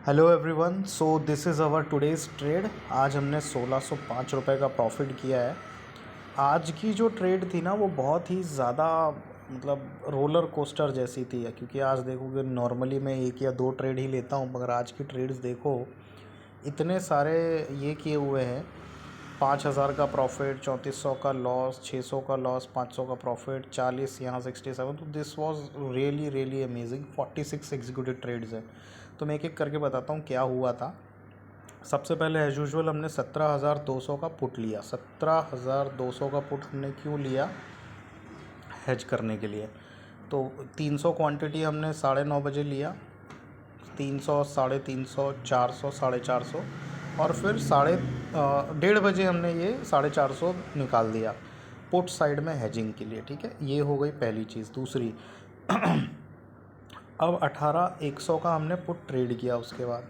Hello everyone, so this is our today's trade. आज हमने 1605 रुपये का प्रॉफिट किया है। आज की जो ट्रेड थी ना वो बहुत ही ज़्यादा रोलर कोस्टर जैसी थी, क्योंकि आज देखोगे नॉर्मली मैं एक या दो ट्रेड ही लेता हूँ, मगर आज की ट्रेड्स देखो इतने सारे ये किए हुए हैं। 5000 का प्रॉफिट, 3400 का लॉस, 600 का लॉस, 500 का प्रॉफिट, 40 यहाँ 67। तो this was really really amazing. 46 executive trades हैं। तो मैं एक एक करके बताता हूँ क्या हुआ था। सबसे पहले एज यूजुअल हमने 17,200 का पुट लिया। 17,200 का पुट हमने क्यों लिया? हेज करने के लिए। तो 300 क्वांटिटी हमने 9:30 बजे लिया। 300, 350, 400, 450 और फिर 1:30 बजे हमने ये 450 निकाल दिया पुट साइड में हेजिंग के लिए। ठीक है, ये हो गई पहली चीज़। दूसरी अब 18,100 का हमने पुट ट्रेड किया। उसके बाद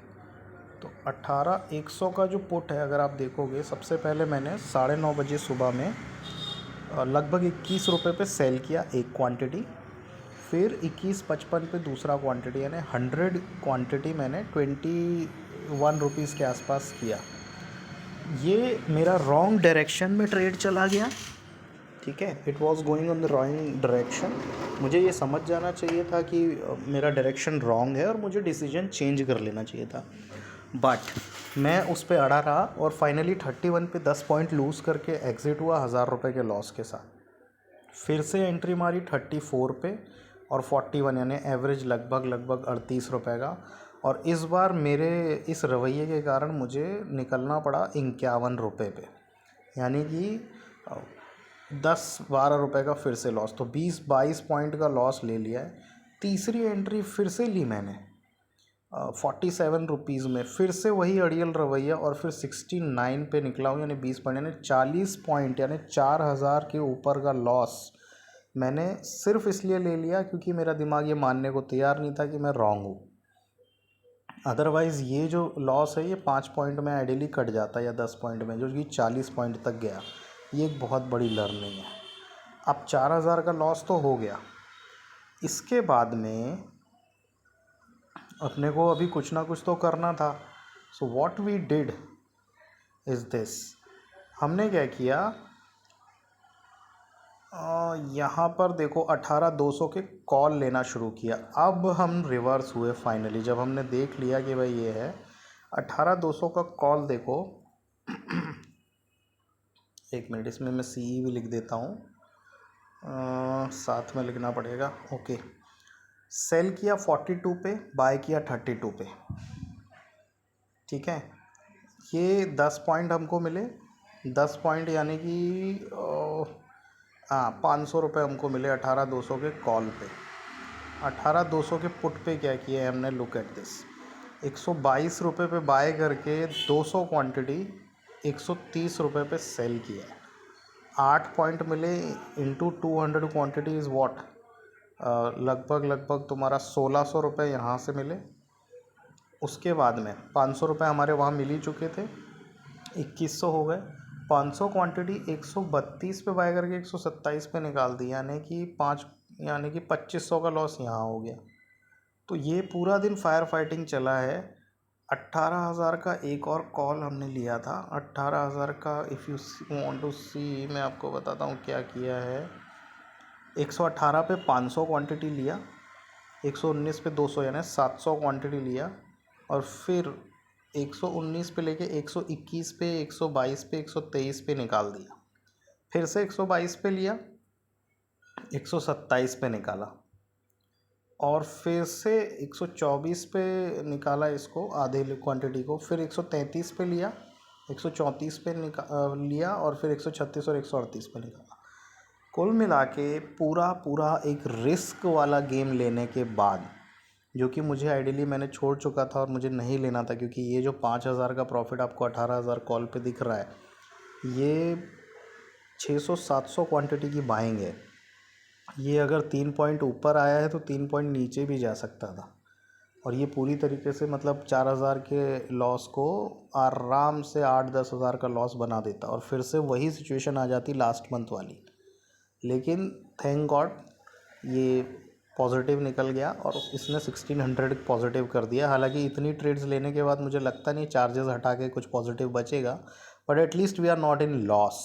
तो 18,100 का जो पुट है, अगर आप देखोगे, सबसे पहले मैंने 9:30 बजे सुबह में लगभग 21 रुपये पे सेल किया एक क्वांटिटी। फिर 21.55 पे दूसरा क्वांटिटी, यानी 100 क्वांटिटी मैंने 21 रुपीज़ के आसपास किया। ये मेरा रॉन्ग डायरेक्शन में ट्रेड चला गया। ठीक है, it was going on the wrong direction. मुझे ये समझ जाना चाहिए था कि मेरा डायरेक्शन रॉन्ग है और मुझे डिसीजन चेंज कर लेना चाहिए था, बट मैं उस पर अड़ा रहा और फाइनली 31 पे 10 पॉइंट लूज़ करके एग्ज़िट हुआ 1000 रुपये के लॉस के साथ। फिर से एंट्री मारी 34 पे और 41, यानी एवरेज लगभग 38 रुपये का। और इस बार मेरे इस रवैये के कारण मुझे निकलना पड़ा 51 रुपये पे, यानी कि 10-12 रुपये का फिर से लॉस। तो 20-22 पॉइंट का लॉस ले लिया है। तीसरी एंट्री फिर से ली मैंने 47 रुपीज़ में, फिर से वही अड़ियल रवैया और फिर 69 पे निकला हूँ, यानी 20 पॉइंट, यानी 40 पॉइंट, यानी 4000 के ऊपर का लॉस मैंने सिर्फ इसलिए ले लिया क्योंकि मेरा दिमाग ये मानने को तैयार नहीं था कि मैं रॉन्ग हूँ। अदरवाइज़ ये जो लॉस है ये 5 पॉइंट में आइडियली कट जाता है या 10 पॉइंट में, जो कि 40 पॉइंट तक गया। ये एक बहुत बड़ी लर्निंग है। अब 4000 का लॉस तो हो गया। इसके बाद में अपने को अभी कुछ ना कुछ तो करना था। So what we did is this, हमने क्या किया, यहाँ पर देखो 18,200 के कॉल लेना शुरू किया। अब हम रिवर्स हुए फाइनली, जब हमने देख लिया कि भाई ये है 18,200 का कॉल। देखो एक मिनट, इसमें मैं सी भी लिख देता हूँ, साथ में लिखना पड़ेगा। ओके, सेल किया 42 पे, बाय किया 32 पे। ठीक है, ये 10 पॉइंट हमको मिले। 10 पॉइंट यानी कि 500 रुपये हमको मिले 18,200 के कॉल पे। 18,200 के पुट पे क्या किया है हमने, लुक एट दिस, 122 रुपये पे बाय करके 200 क्वांटिटी 130 रुपये पे सेल किया है। 8 पॉइंट मिले इंटू 200 क्वांटिटी इज़ वॉट, लगभग तुम्हारा 1600 रुपये यहाँ से मिले। उसके बाद में 500 रुपये हमारे वहाँ मिल ही चुके थे, 2100 हो गए। 500 क्वांटिटी 132 पे बाय करके 127 पे निकाल दी, यानी कि 2500 का लॉस यहाँ हो गया। तो ये पूरा दिन फायर फाइटिंग चला है। 18,000 का एक और कॉल हमने लिया था। 18,000 का, इफ़ यू वांट टू सी, मैं आपको बताता हूँ क्या किया है। 118 पे 500 क्वांटिटी लिया, 119 पे 200, यानी 700 क्वांटिटी लिया, और फिर 119 पे लेके 121 पे, 122 पे, 123 पे निकाल दिया। फिर से 122 पे लिया, 127 पे निकाला, और फिर से 124 पे निकाला इसको, आधे क्वांटिटी को। फिर 133 पे लिया, 134 पे लिया, और फिर 136 और 138 पे निकाला। कुल मिला के पूरा एक रिस्क वाला गेम लेने के बाद, जो कि मुझे आइडियली मैंने छोड़ चुका था और मुझे नहीं लेना था, क्योंकि ये जो 5,000 का प्रॉफिट आपको 18,000 कॉल पे दिख रहा है, ये 600-700 क्वांटिटी की बाइंग है। ये अगर 3 पॉइंट ऊपर आया है तो 3 पॉइंट नीचे भी जा सकता था, और ये पूरी तरीके से 4,000 के लॉस को आराम से 8-10 हज़ार का लॉस बना देता, और फिर से वही सिचुएशन आ जाती लास्ट मंथ वाली। लेकिन थैंक गॉड ये पॉजिटिव निकल गया और इसने 1600 पॉजिटिव कर दिया। हालांकि इतनी ट्रेड्स लेने के बाद मुझे लगता नहीं चार्जेस हटा के कुछ पॉजिटिव बचेगा, but at least we are not in loss.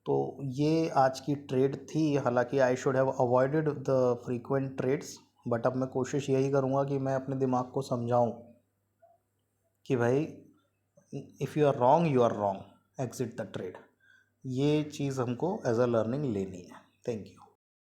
तो ये आज की ट्रेड थी। हालांकि I should have avoided the frequent trades, but अब मैं कोशिश यही करूँगा कि मैं अपने दिमाग को समझाऊँ कि भाई if you are wrong, exit the trade. ये चीज़ हमको एज अ लर्निंग लेनी है। Thank you.